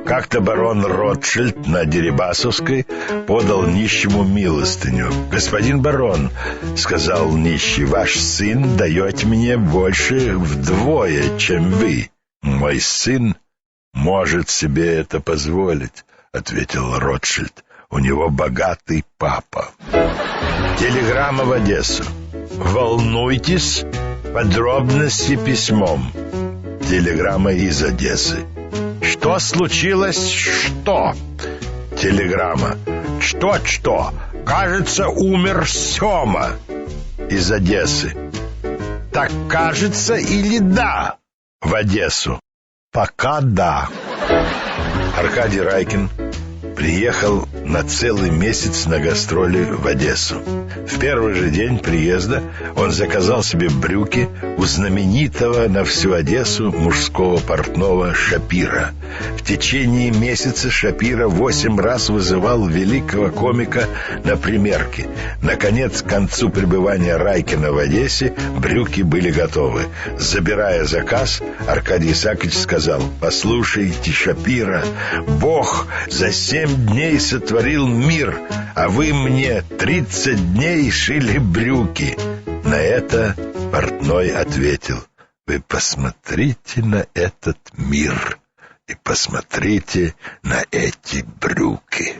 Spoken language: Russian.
Как-то барон Ротшильд на Дерибасовской подал нищему милостыню. «Господин барон, — сказал нищий, — ваш сын дает мне больше вдвое, чем вы». «Мой сын может себе это позволить, — ответил Ротшильд. У него богатый папа». Телеграмма в Одессу. «Волнуйтесь, подробности письмом». Телеграмма из Одессы. «Что случилось? Что?» Телеграмма. «Что? Кажется, умер Сёма». Из Одессы. «Так кажется или да?» В Одессу. «Пока да». Аркадий Райкин приехал на целый месяц на гастроли в Одессу. В первый же день приезда он заказал себе брюки у знаменитого на всю Одессу мужского портного Шапира. В течение месяца Шапира 8 раз вызывал великого комика на примерки. Наконец, к концу пребывания Райкина в Одессе брюки были готовы. Забирая заказ, Аркадий Исаакович сказал: «Послушайте, Шапира, Бог за 7 дней сотворил мир, а вы мне 30 дней шили брюки». На это портной ответил: «Вы посмотрите на этот мир и посмотрите на эти брюки».